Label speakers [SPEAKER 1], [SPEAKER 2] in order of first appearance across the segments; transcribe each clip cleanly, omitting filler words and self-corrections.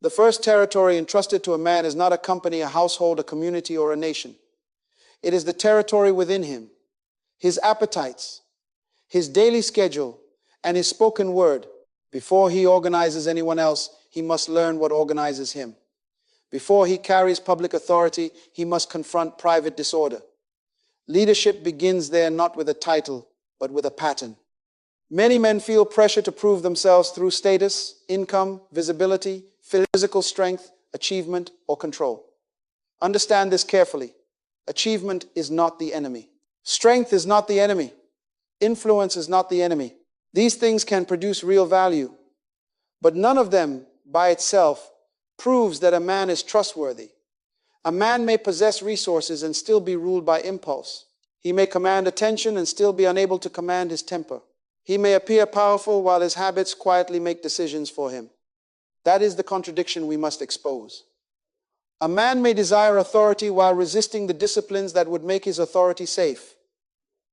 [SPEAKER 1] The first territory entrusted to a man is not a company, a household, a community, or a nation. It is the territory within him, his appetites, his daily schedule, and his spoken word. Before he organizes anyone else, he must learn what organizes him. Before he carries public authority, he must confront private disorder. Leadership begins there not with a title, but with a pattern. Many men feel pressure to prove themselves through status, income, visibility, physical strength, achievement, or control. Understand this carefully. Achievement is not the enemy. Strength is not the enemy. Influence is not the enemy. These things can produce real value, but none of them by itself proves that a man is trustworthy. A man may possess resources and still be ruled by impulse. He may command attention and still be unable to command his temper. He may appear powerful while his habits quietly make decisions for him. That is the contradiction we must expose. A man may desire authority while resisting the disciplines that would make his authority safe.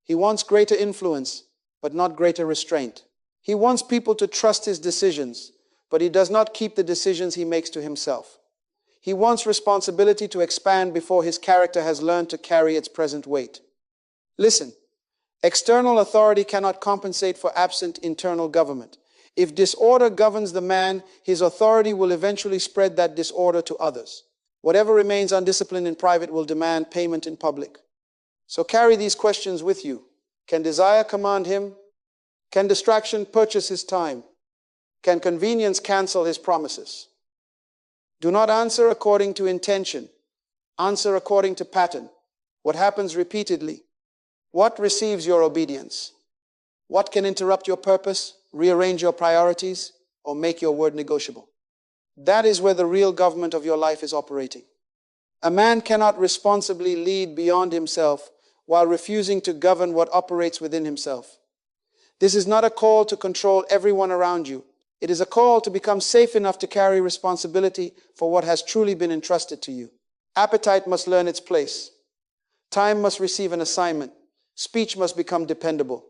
[SPEAKER 1] He wants greater influence, but not greater restraint. He wants people to trust his decisions, but he does not keep the decisions he makes to himself. He wants responsibility to expand before his character has learned to carry its present weight. Listen, external authority cannot compensate for absent internal government. If disorder governs the man, his authority will eventually spread that disorder to others. Whatever remains undisciplined in private will demand payment in public. So carry these questions with you. Can desire command him? Can distraction purchase his time? Can convenience cancel his promises? Do not answer according to intention. Answer according to pattern. What happens repeatedly? What receives your obedience? What can interrupt your purpose, rearrange your priorities, or make your word negotiable? That is where the real government of your life is operating. A man cannot responsibly lead beyond himself while refusing to govern what operates within himself. This is not a call to control everyone around you. It is a call to become safe enough to carry responsibility for what has truly been entrusted to you. Appetite must learn its place. Time must receive an assignment. Speech must become dependable.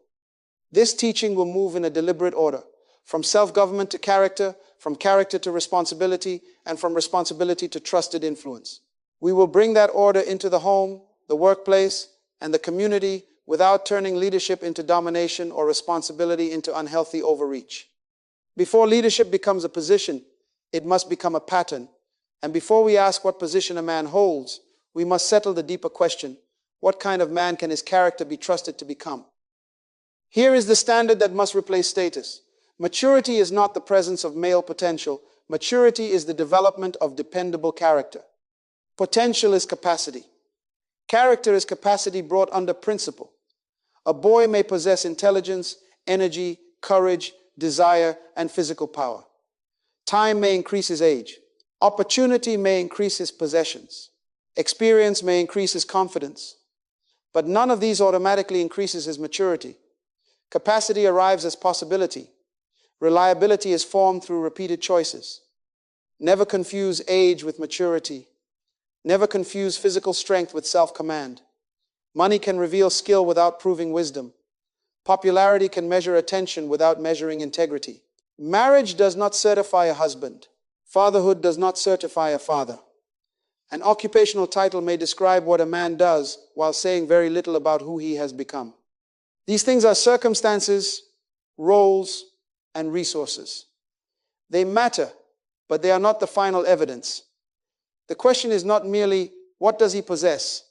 [SPEAKER 1] This teaching will move in a deliberate order, from self-government to character, from character to responsibility, and from responsibility to trusted influence. We will bring that order into the home, the workplace, and the community without turning leadership into domination or responsibility into unhealthy overreach. Before leadership becomes a position, it must become a pattern. And before we ask what position a man holds, we must settle the deeper question: what kind of man can his character be trusted to become? Here is the standard that must replace status. Maturity is not the presence of male potential. Maturity is the development of dependable character. Potential is capacity. Character is capacity brought under principle. A boy may possess intelligence, energy, courage, desire, and physical power. Time may increase his age. Opportunity may increase his possessions. Experience may increase his confidence. But none of these automatically increases his maturity. Capacity arrives as possibility. Reliability is formed through repeated choices. Never confuse age with maturity. Never confuse physical strength with self-command. Money can reveal skill without proving wisdom. Popularity can measure attention without measuring integrity. Marriage does not certify a husband. Fatherhood does not certify a father. An occupational title may describe what a man does while saying very little about who he has become. These things are circumstances, roles, and resources. They matter, but they are not the final evidence. The question is not merely, what does he possess?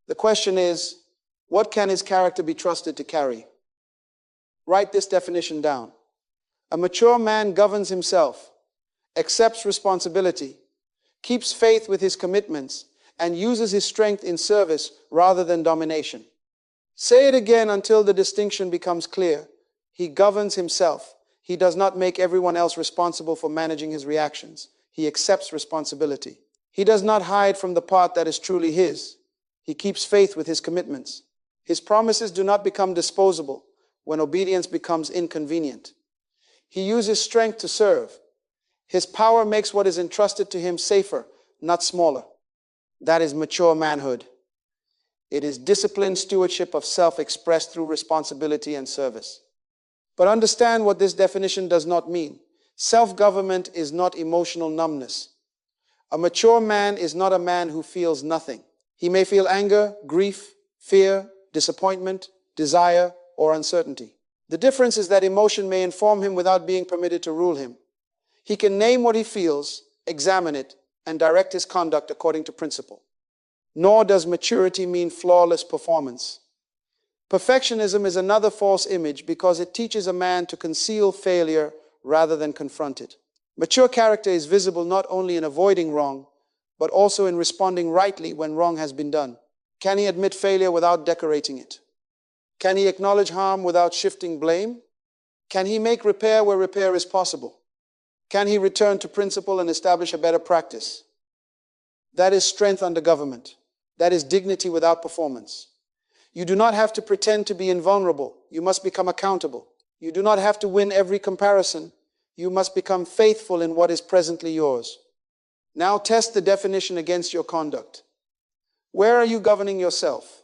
[SPEAKER 1] The question is, what can his character be trusted to carry? Write this definition down. A mature man governs himself, accepts responsibility, keeps faith with his commitments, and uses his strength in service rather than domination. Say it again until the distinction becomes clear. He governs himself. He does not make everyone else responsible for managing his reactions. He accepts responsibility. He does not hide from the part that is truly his. He keeps faith with his commitments. His promises do not become disposable when obedience becomes inconvenient. He uses strength to serve. His power makes what is entrusted to him safer, not smaller. That is mature manhood. It is disciplined stewardship of self expressed through responsibility and service. But understand what this definition does not mean. Self-government is not emotional numbness. A mature man is not a man who feels nothing. He may feel anger, grief, fear, disappointment, desire, or uncertainty. The difference is that emotion may inform him without being permitted to rule him. He can name what he feels, examine it, and direct his conduct according to principle. Nor does maturity mean flawless performance. Perfectionism is another false image because it teaches a man to conceal failure rather than confront it. Mature character is visible not only in avoiding wrong, but also in responding rightly when wrong has been done. Can he admit failure without decorating it? Can he acknowledge harm without shifting blame? Can he make repair where repair is possible? Can he return to principle and establish a better practice? That is strength under government. That is dignity without performance. You do not have to pretend to be invulnerable. You must become accountable. You do not have to win every comparison. You must become faithful in what is presently yours. Now test the definition against your conduct. Where are you governing yourself?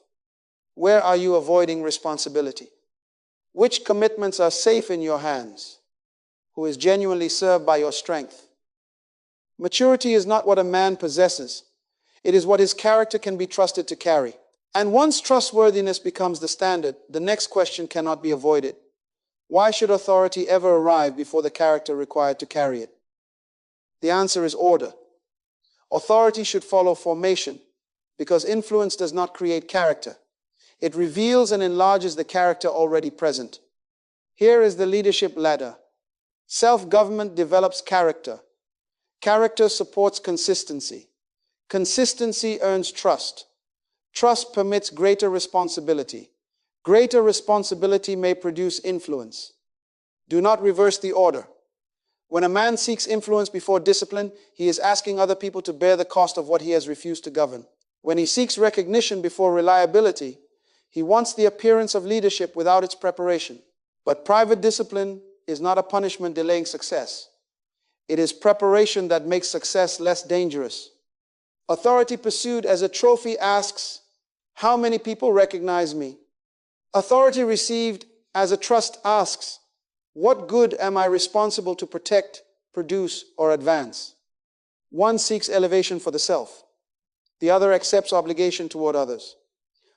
[SPEAKER 1] Where are you avoiding responsibility? Which commitments are safe in your hands? Who is genuinely served by your strength? Maturity is not what a man possesses. It is what his character can be trusted to carry. And once trustworthiness becomes the standard, the next question cannot be avoided. Why should authority ever arrive before the character required to carry it? The answer is order. Authority should follow formation, because influence does not create character. It reveals and enlarges the character already present. Here is the leadership ladder. Self-government develops character. Character supports consistency. Consistency earns trust. Trust permits greater responsibility. Greater responsibility may produce influence. Do not reverse the order. When a man seeks influence before discipline, he is asking other people to bear the cost of what he has refused to govern. When he seeks recognition before reliability, he wants the appearance of leadership without its preparation. But private discipline is not a punishment delaying success. It is preparation that makes success less dangerous. Authority pursued as a trophy asks, how many people recognize me? Authority received as a trust asks, what good am I responsible to protect, produce, or advance? One seeks elevation for the self. The other accepts obligation toward others.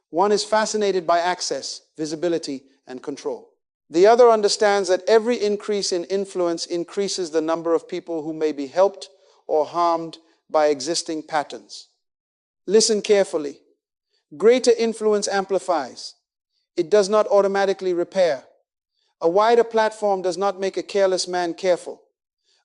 [SPEAKER 1] One is fascinated by access, visibility, and control. The other understands that every increase in influence increases the number of people who may be helped or harmed by existing patterns. Listen carefully. Greater influence amplifies. It does not automatically repair. A wider platform does not make a careless man careful.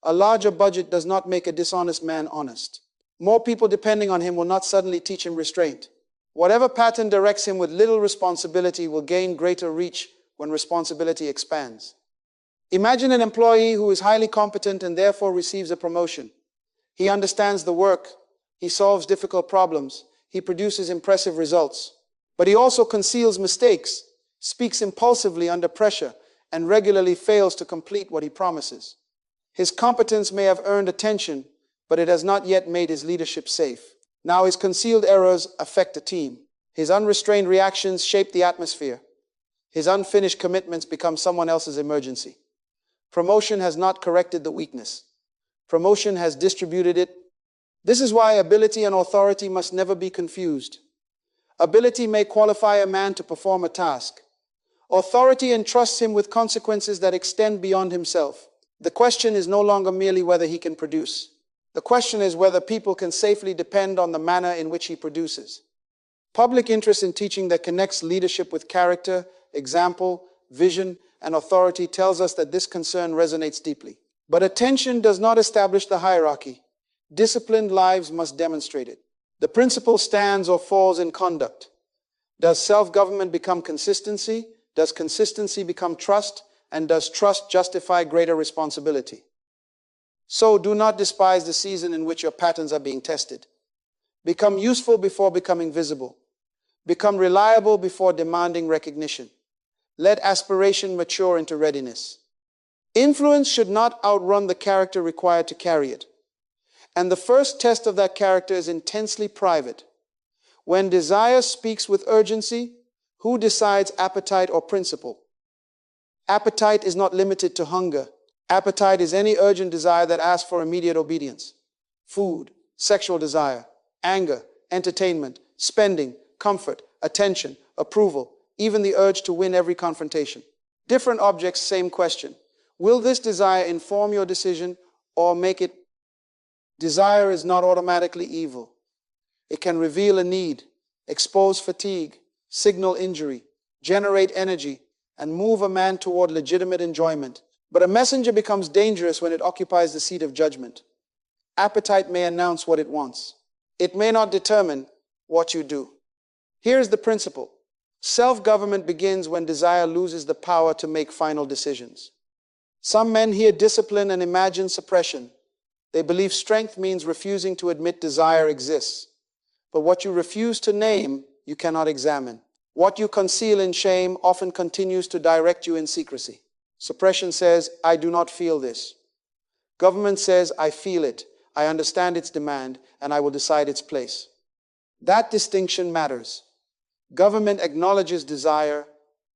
[SPEAKER 1] A larger budget does not make a dishonest man honest. More people depending on him will not suddenly teach him restraint. Whatever pattern directs him with little responsibility will gain greater reach when responsibility expands. Imagine an employee who is highly competent and therefore receives a promotion. He understands the work. He solves difficult problems. He produces impressive results. But he also conceals mistakes, speaks impulsively under pressure, and regularly fails to complete what he promises. His competence may have earned attention, but it has not yet made his leadership safe. Now his concealed errors affect the team. His unrestrained reactions shape the atmosphere. His unfinished commitments become someone else's emergency. Promotion has not corrected the weakness. Promotion has distributed it. This is why ability and authority must never be confused. Ability may qualify a man to perform a task. Authority entrusts him with consequences that extend beyond himself. The question is no longer merely whether he can produce. The question is whether people can safely depend on the manner in which he produces. Public interest in teaching that connects leadership with character, example, vision, and authority tells us that this concern resonates deeply. But attention does not establish the hierarchy. Disciplined lives must demonstrate it. The principle stands or falls in conduct. Does self-government become consistency? Does consistency become trust? And does trust justify greater responsibility? So do not despise the season in which your patterns are being tested. Become useful before becoming visible. Become reliable before demanding recognition. Let aspiration mature into readiness. Influence should not outrun the character required to carry it. And the first test of that character is intensely private. When desire speaks with urgency, who decides appetite or principle? Appetite is not limited to hunger. Appetite is any urgent desire that asks for immediate obedience. Food, sexual desire, anger, entertainment, spending, comfort, attention, approval, even the urge to win every confrontation. Different objects, same question. Will this desire inform your decision or make it? Desire is not automatically evil. It can reveal a need, expose fatigue, signal injury, generate energy, and move a man toward legitimate enjoyment. But a messenger becomes dangerous when it occupies the seat of judgment. Appetite may announce what it wants. It may not determine what you do. Here's the principle. Self-government begins when desire loses the power to make final decisions. Some men hear discipline and imagine suppression. They believe strength means refusing to admit desire exists. But what you refuse to name, you cannot examine. What you conceal in shame often continues to direct you in secrecy. Suppression says, I do not feel this. Government says, I feel it. I understand its demand, and I will decide its place. That distinction matters. Government acknowledges desire,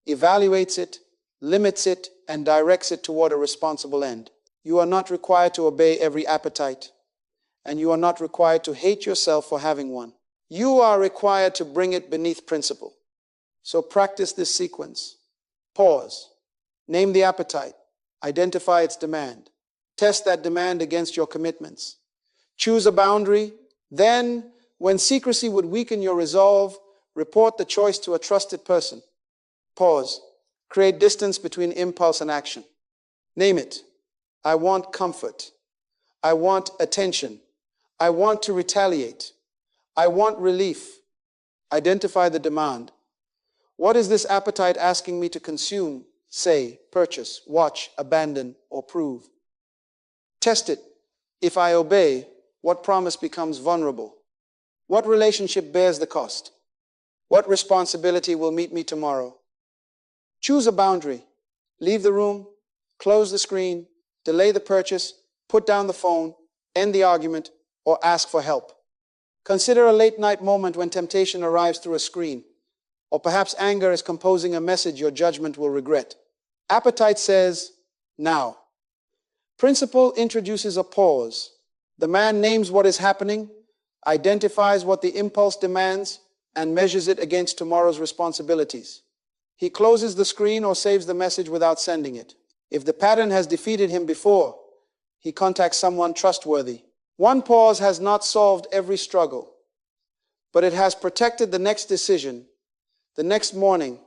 [SPEAKER 1] evaluates it, limits it, and directs it toward a responsible end. You are not required to obey every appetite, and you are not required to hate yourself for having one. You are required to bring it beneath principle. So practice this sequence. Pause. Name the appetite. Identify its demand. Test that demand against your commitments. Choose a boundary. Then, when secrecy would weaken your resolve, report the choice to a trusted person. Pause. Create distance between impulse and action. Name it. I want comfort. I want attention. I want to retaliate. I want relief. Identify the demand. What is this appetite asking me to consume, say, purchase, watch, abandon, or prove? Test it. If I obey, what promise becomes vulnerable? What relationship bears the cost? What responsibility will meet me tomorrow? Choose a boundary. Leave the room, close the screen, delay the purchase, put down the phone, end the argument, or ask for help. Consider a late-night moment when temptation arrives through a screen, or perhaps anger is composing a message your judgment will regret. Appetite says, now. Principle introduces a pause. The man names what is happening, identifies what the impulse demands, and measures it against tomorrow's responsibilities. He closes the screen or saves the message without sending it. If the pattern has defeated him before, he contacts someone trustworthy. One pause has not solved every struggle, but it has protected the next decision, the next morning,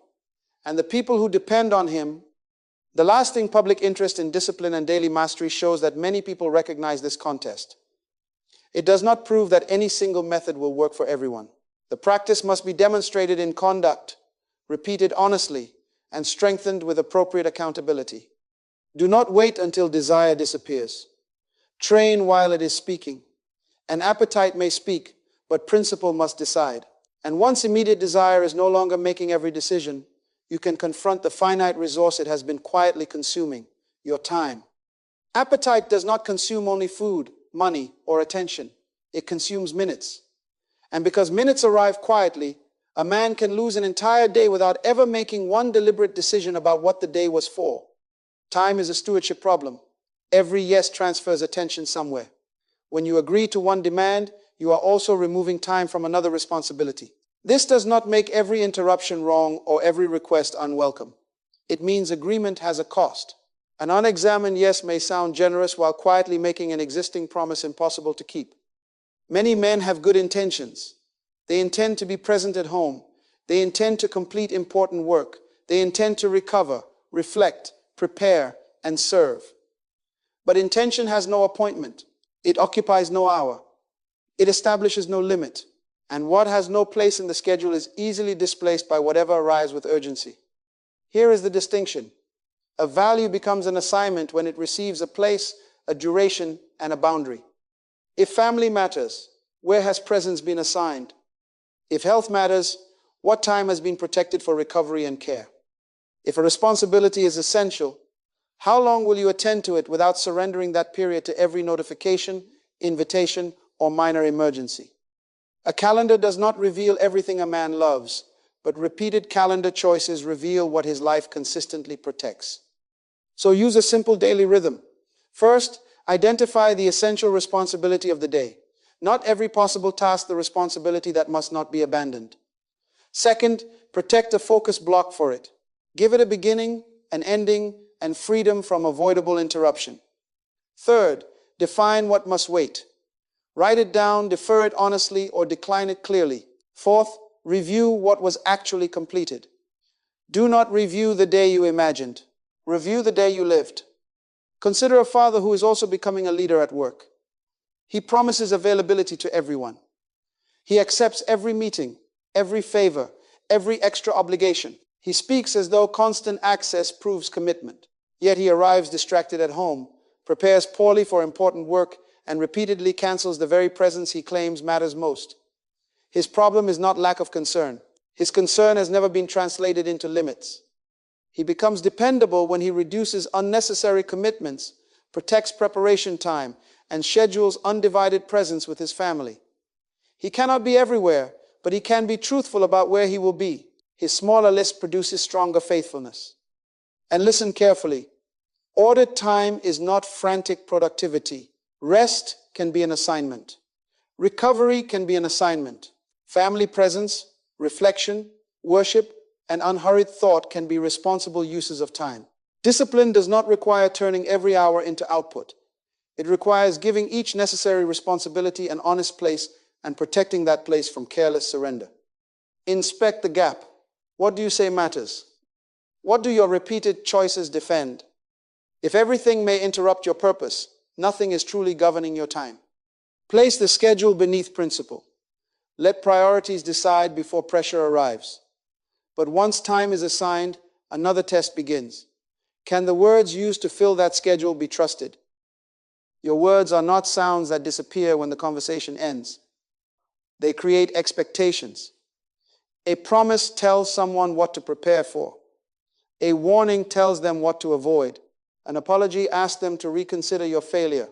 [SPEAKER 1] and the people who depend on him. The lasting public interest in discipline and daily mastery shows that many people recognize this contest. It does not prove that any single method will work for everyone. The practice must be demonstrated in conduct, repeated honestly, and strengthened with appropriate accountability. Do not wait until desire disappears. Train while it is speaking. An appetite may speak, but principle must decide. And once immediate desire is no longer making every decision, you can confront the finite resource it has been quietly consuming, your time. Appetite does not consume only food, money, or attention. It consumes minutes. And because minutes arrive quietly, a man can lose an entire day without ever making one deliberate decision about what the day was for. Time is a stewardship problem. Every yes transfers attention somewhere. When you agree to one demand, you are also removing time from another responsibility. This does not make every interruption wrong or every request unwelcome. It means agreement has a cost. An unexamined yes may sound generous while quietly making an existing promise impossible to keep. Many men have good intentions. They intend to be present at home. They intend to complete important work. They intend to recover, reflect, prepare, and serve. But intention has no appointment. It occupies no hour. It establishes no limit. And what has no place in the schedule is easily displaced by whatever arrives with urgency. Here is the distinction. A value becomes an assignment when it receives a place, a duration, and a boundary. If family matters, where has presence been assigned? If health matters, what time has been protected for recovery and care? If a responsibility is essential, how long will you attend to it without surrendering that period to every notification, invitation, or minor emergency? A calendar does not reveal everything a man loves, but repeated calendar choices reveal what his life consistently protects. So use a simple daily rhythm. First, identify the essential responsibility of the day. Not every possible task the responsibility that must not be abandoned. Second, protect a focus block for it. Give it a beginning, an ending, and freedom from avoidable interruption. Third, define what must wait. Write it down, defer it honestly, or decline it clearly. Fourth, review what was actually completed. Do not review the day you imagined. Review the day you lived. Consider a father who is also becoming a leader at work. He promises availability to everyone. He accepts every meeting, every favor, every extra obligation. He speaks as though constant access proves commitment. Yet he arrives distracted at home, prepares poorly for important work, and repeatedly cancels the very presence he claims matters most. His problem is not lack of concern. His concern has never been translated into limits. He becomes dependable when he reduces unnecessary commitments, protects preparation time, and schedules undivided presence with his family. He cannot be everywhere, but he can be truthful about where he will be. His smaller list produces stronger faithfulness. And listen carefully. Ordered time is not frantic productivity. Rest can be an assignment. Recovery can be an assignment. Family presence, reflection, worship, and unhurried thought can be responsible uses of time. Discipline does not require turning every hour into output. It requires giving each necessary responsibility an honest place and protecting that place from careless surrender. Inspect the gap. What do you say matters? What do your repeated choices defend? If everything may interrupt your purpose, nothing is truly governing your time. Place the schedule beneath principle. Let priorities decide before pressure arrives. But once time is assigned, another test begins. Can the words used to fill that schedule be trusted? Your words are not sounds that disappear when the conversation ends. They create expectations. A promise tells someone what to prepare for. A warning tells them what to avoid. An apology asks them to reconsider your failure.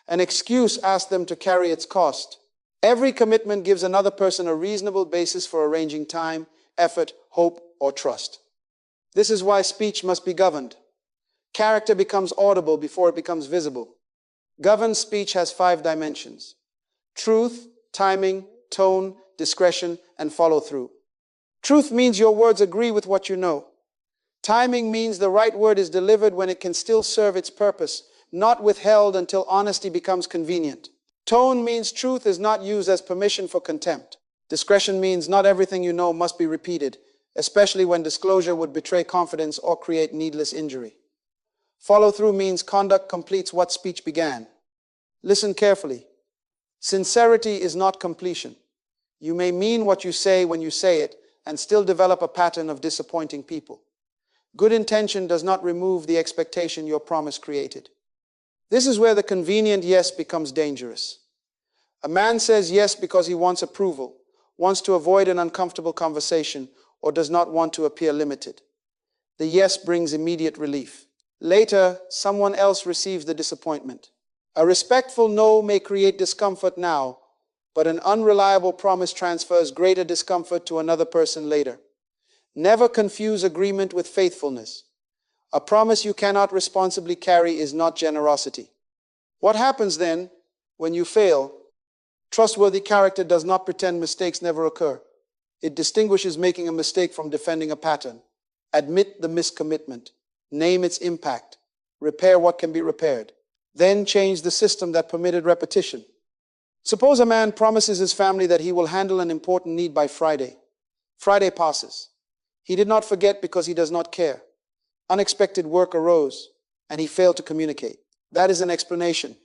[SPEAKER 1] An excuse asks them to carry its cost. Every commitment gives another person a reasonable basis for arranging time, effort, hope, or trust. This is why speech must be governed. Character becomes audible before it becomes visible. Governed speech has 5 dimensions: truth, timing, tone, discretion, and follow-through. Truth means your words agree with what you know. Timing means the right word is delivered when it can still serve its purpose, not withheld until honesty becomes convenient. Tone means truth is not used as permission for contempt. Discretion means not everything you know must be repeated, especially when disclosure would betray confidence or create needless injury. Follow-through means conduct completes what speech began. Listen carefully. Sincerity is not completion. You may mean what you say when you say it and still develop a pattern of disappointing people. Good intention does not remove the expectation your promise created. This is where the convenient yes becomes dangerous. A man says yes because he wants approval, wants to avoid an uncomfortable conversation, or does not want to appear limited. The yes brings immediate relief. Later, someone else receives the disappointment. A respectful no may create discomfort now, but an unreliable promise transfers greater discomfort to another person later. Never confuse agreement with faithfulness. A promise you cannot responsibly carry is not generosity. What happens then when you fail? Trustworthy character does not pretend mistakes never occur. It distinguishes making a mistake from defending a pattern. Admit the miscommitment. Name its impact. Repair what can be repaired. Then change the system that permitted repetition. Suppose a man promises his family that he will handle an important need by Friday. Friday passes. He did not forget because he does not care. Unexpected work arose, and he failed to communicate. That is an explanation.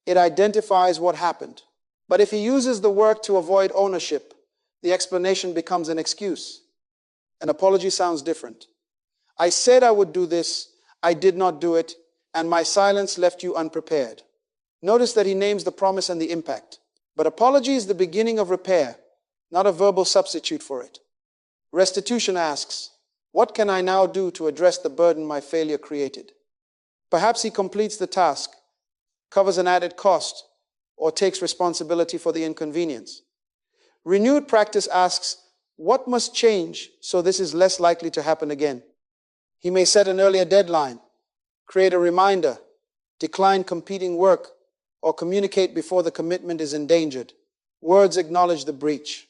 [SPEAKER 1] It identifies what happened. But if he uses the work to avoid ownership, the explanation becomes an excuse. An apology sounds different. I said I would do this, I did not do it, and my silence left you unprepared. Notice that he names the promise and the impact. But apology is the beginning of repair, not a verbal substitute for it. Restitution asks, what can I now do to address the burden my failure created? Perhaps he completes the task, covers an added cost, or takes responsibility for the inconvenience. Renewed practice asks, what must change so this is less likely to happen again? He may set an earlier deadline, create a reminder, decline competing work, or communicate before the commitment is endangered. Words acknowledge the breach.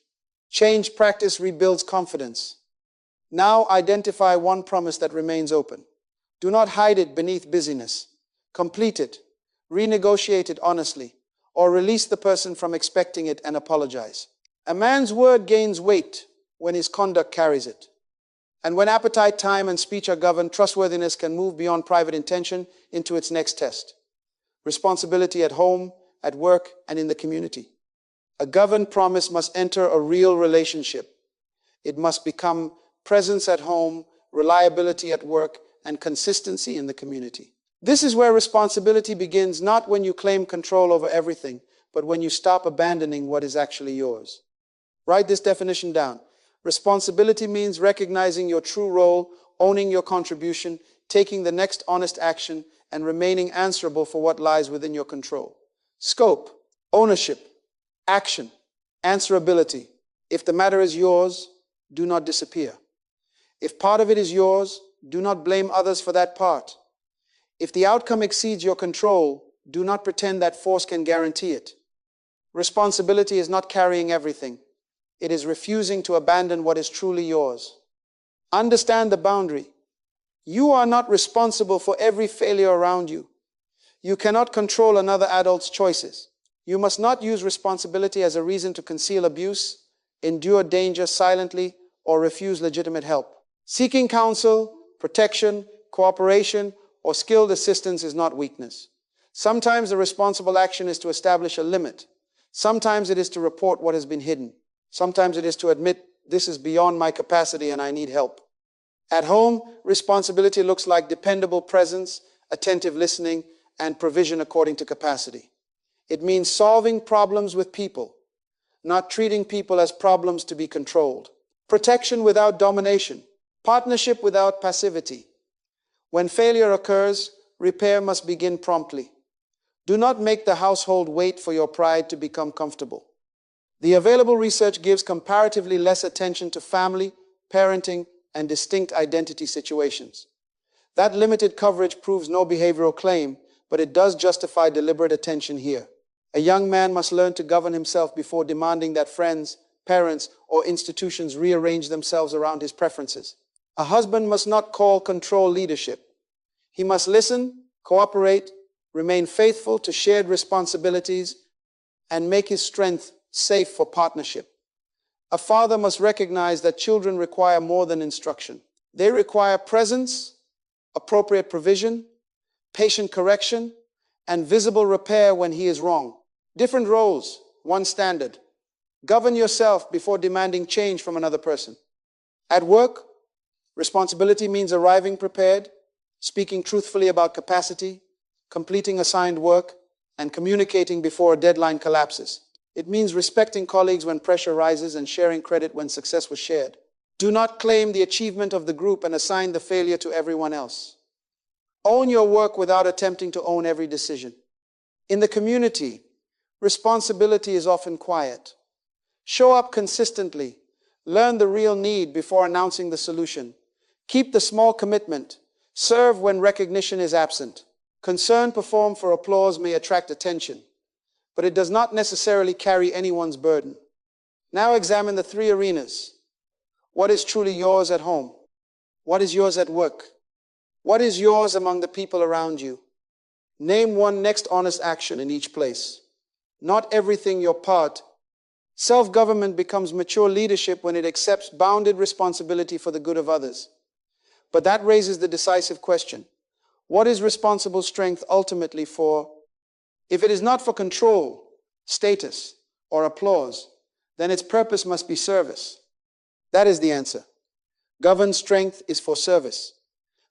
[SPEAKER 1] Change practice rebuilds confidence. Now identify one promise that remains open. Do not hide it beneath busyness. Complete it, renegotiate it honestly, or release the person from expecting it and apologize. A man's word gains weight when his conduct carries it. And when appetite, time, and speech are governed, trustworthiness can move beyond private intention into its next test. Responsibility at home, at work, and in the community. A governed promise must enter a real relationship. It must become presence at home, reliability at work, and consistency in the community. This is where responsibility begins, not when you claim control over everything, but when you stop abandoning what is actually yours. Write this definition down. Responsibility means recognizing your true role, owning your contribution, taking the next honest action, and remaining answerable for what lies within your control. Scope, ownership, action, answerability. If the matter is yours, do not disappear. If part of it is yours, do not blame others for that part. If the outcome exceeds your control, do not pretend that force can guarantee it. Responsibility is not carrying everything. It is refusing to abandon what is truly yours. Understand the boundary. You are not responsible for every failure around you. You cannot control another adult's choices. You must not use responsibility as a reason to conceal abuse, endure danger silently, or refuse legitimate help. Seeking counsel, protection, cooperation, or skilled assistance is not weakness. Sometimes the responsible action is to establish a limit. Sometimes it is to report what has been hidden. Sometimes it is to admit, this is beyond my capacity and I need help. At home, responsibility looks like dependable presence, attentive listening, and provision according to capacity. It means solving problems with people, not treating people as problems to be controlled. Protection without domination. Partnership without passivity. When failure occurs, repair must begin promptly. Do not make the household wait for your pride to become comfortable. The available research gives comparatively less attention to family, parenting, and distinct identity situations. That limited coverage proves no behavioral claim, but it does justify deliberate attention here. A young man must learn to govern himself before demanding that friends, parents, or institutions rearrange themselves around his preferences. A husband must not call control leadership. He must listen, cooperate, remain faithful to shared responsibilities, and make his strength safe for partnership. A father must recognize that children require more than instruction. They require presence, appropriate provision, patient correction, and visible repair when he is wrong. Different roles, one standard. Govern yourself before demanding change from another person. At work, responsibility means arriving prepared, speaking truthfully about capacity, completing assigned work, and communicating before a deadline collapses. It means respecting colleagues when pressure rises and sharing credit when success was shared. Do not claim the achievement of the group and assign the failure to everyone else. Own your work without attempting to own every decision. In the community, responsibility is often quiet. Show up consistently. Learn the real need before announcing the solution. Keep the small commitment. Serve when recognition is absent. Concern performed for applause may attract attention, but it does not necessarily carry anyone's burden. Now examine the three arenas. What is truly yours at home? What is yours at work? What is yours among the people around you? Name one next honest action in each place. Not everything your part. Self-government becomes mature leadership when it accepts bounded responsibility for the good of others. But that raises the decisive question. What is responsible strength ultimately for? If it is not for control, status, or applause, then its purpose must be service. That is the answer. Governed strength is for service.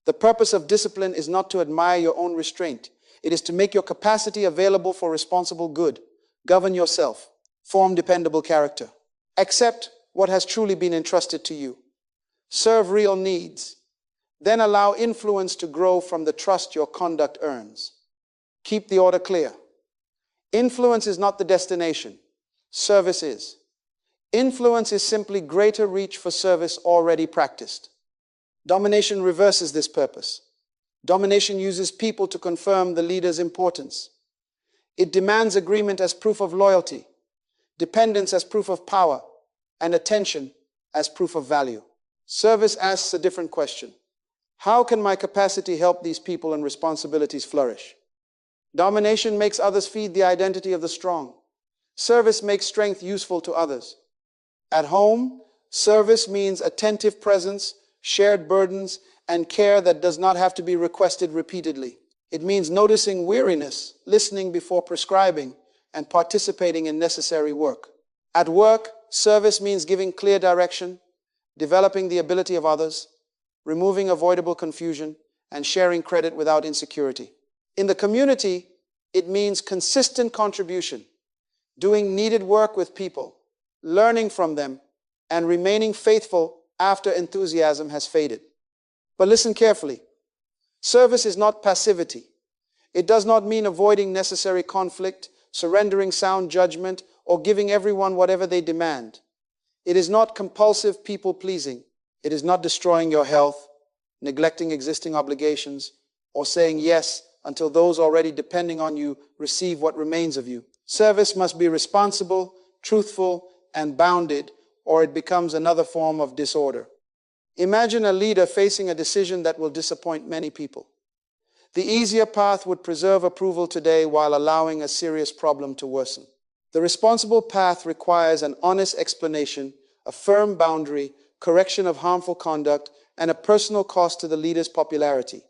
[SPEAKER 1] The purpose of discipline is not to admire your own restraint. It is to make your capacity available for responsible good. Govern yourself. Form dependable character. Accept what has truly been entrusted to you. Serve real needs. Then allow influence to grow from the trust your conduct earns. Keep the order clear. Influence is not the destination. Service is. Influence is simply greater reach for service already practiced. Domination reverses this purpose. Domination uses people to confirm the leader's importance. It demands agreement as proof of loyalty, dependence as proof of power, and attention as proof of value. Service asks a different question. How can my capacity help these people and responsibilities flourish? Domination makes others feed the identity of the strong. Service makes strength useful to others. At home, service means attentive presence, shared burdens, and care that does not have to be requested repeatedly. It means noticing weariness, listening before prescribing, and participating in necessary work. At work, service means giving clear direction, developing the ability of others, removing avoidable confusion, and sharing credit without insecurity. In the community, it means consistent contribution, doing needed work with people, learning from them, and remaining faithful after enthusiasm has faded. But listen carefully. Service is not passivity. It does not mean avoiding necessary conflict, surrendering sound judgment, or giving everyone whatever they demand. It is not compulsive people-pleasing. It is not destroying your health, neglecting existing obligations, or saying yes until those already depending on you receive what remains of you. Service must be responsible, truthful, and bounded, or it becomes another form of disorder. Imagine a leader facing a decision that will disappoint many people. The easier path would preserve approval today while allowing a serious problem to worsen. The responsible path requires an honest explanation, a firm boundary, correction of harmful conduct, and a personal cost to the leader's popularity.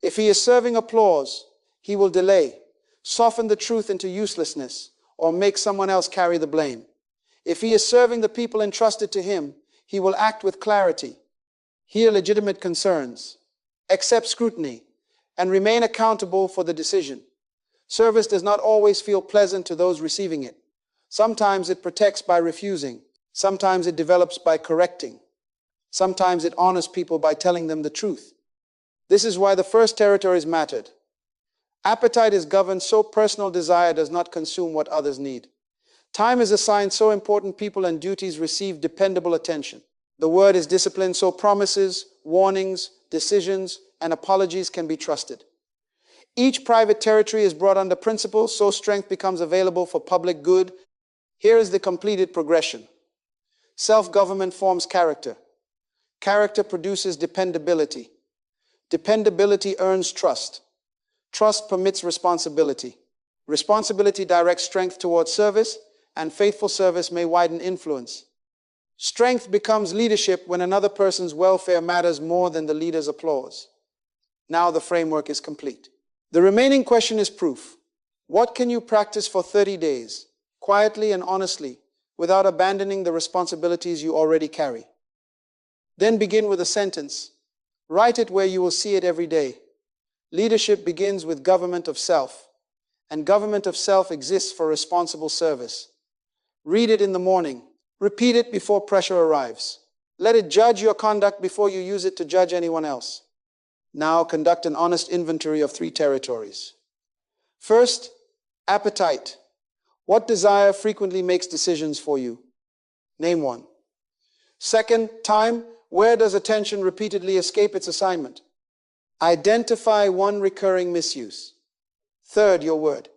[SPEAKER 1] If he is serving applause, he will delay, soften the truth into uselessness, or make someone else carry the blame. If he is serving the people entrusted to him, he will act with clarity, hear legitimate concerns, accept scrutiny, and remain accountable for the decision. Service does not always feel pleasant to those receiving it. Sometimes it protects by refusing. Sometimes it develops by correcting. Sometimes it honors people by telling them the truth. This is why the first territories mattered. Appetite is governed so personal desire does not consume what others need. Time is assigned so important people and duties receive dependable attention. The word is disciplined so promises, warnings, decisions, and apologies can be trusted. Each private territory is brought under principles so strength becomes available for public good. Here is the completed progression. Self-government forms character. Character produces dependability. Dependability earns trust. Trust permits responsibility. Responsibility directs strength towards service, and faithful service may widen influence. Strength becomes leadership when another person's welfare matters more than the leader's applause. Now the framework is complete. The remaining question is proof. What can you practice for 30 days, quietly and honestly, without abandoning the responsibilities you already carry? Then begin with a sentence. Write it where you will see it every day. Leadership begins with government of self, and government of self exists for responsible service. Read it in the morning. Repeat it before pressure arrives. Let it judge your conduct before you use it to judge anyone else. Now conduct an honest inventory of 3 territories. First, appetite. What desire frequently makes decisions for you? Name one. Second, time. Where does attention repeatedly escape its assignment? Identify one recurring misuse. Third, your word.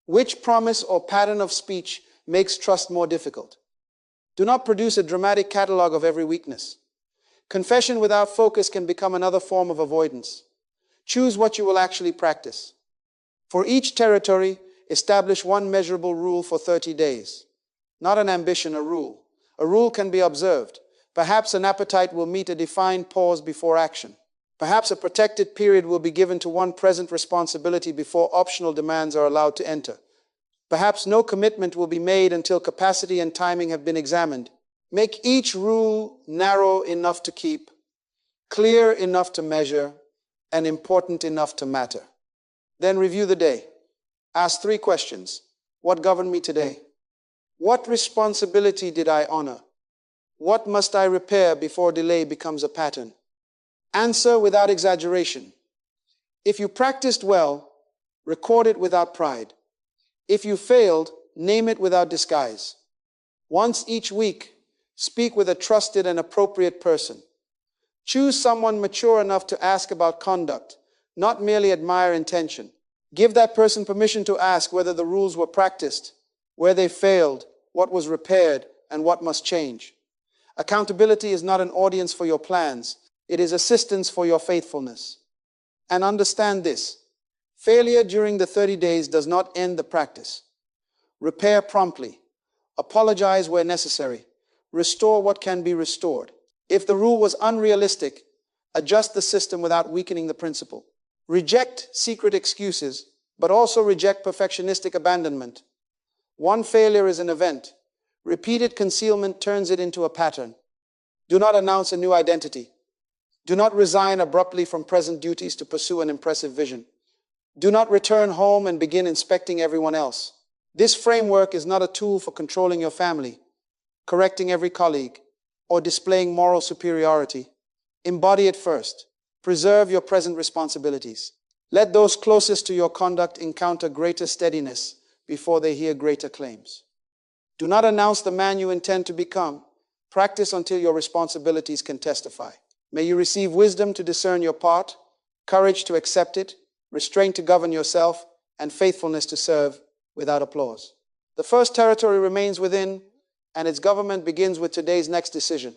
[SPEAKER 1] Which promise or pattern of speech makes trust more difficult? Do not produce a dramatic catalog of every weakness. Confession without focus can become another form of avoidance. Choose what you will actually practice. For each territory, establish one measurable rule for 30 days. Not an ambition, a rule. A rule can be observed. Perhaps an appetite will meet a defined pause before action. Perhaps a protected period will be given to one present responsibility before optional demands are allowed to enter. Perhaps no commitment will be made until capacity and timing have been examined. Make each rule narrow enough to keep, clear enough to measure, and important enough to matter. Then review the day. Ask 3 questions. What governed me today? What responsibility did I honor? What must I repair before delay becomes a pattern? Answer without exaggeration. If you practiced well, record it without pride. If you failed, name it without disguise. Once each week, speak with a trusted and appropriate person. Choose someone mature enough to ask about conduct, not merely admire intention. Give that person permission to ask whether the rules were practiced, where they failed, what was repaired, and what must change. Accountability is not an audience for your plans. It is assistance for your faithfulness. And understand this: failure during the 30 days does not end the practice. Repair promptly. Apologize where necessary. Restore what can be restored. If the rule was unrealistic, adjust the system without weakening the principle. Reject secret excuses, but also reject perfectionistic abandonment. One failure is an event. Repeated concealment turns it into a pattern. Do not announce a new identity. Do not resign abruptly from present duties to pursue an impressive vision. Do not return home and begin inspecting everyone else. This framework is not a tool for controlling your family, correcting every colleague, or displaying moral superiority. Embody it first. Preserve your present responsibilities. Let those closest to your conduct encounter greater steadiness before they hear greater claims. Do not announce the man you intend to become. Practice until your responsibilities can testify. May you receive wisdom to discern your part, courage to accept it, restraint to govern yourself, and faithfulness to serve without applause. The first territory remains within, and its government begins with today's next decision.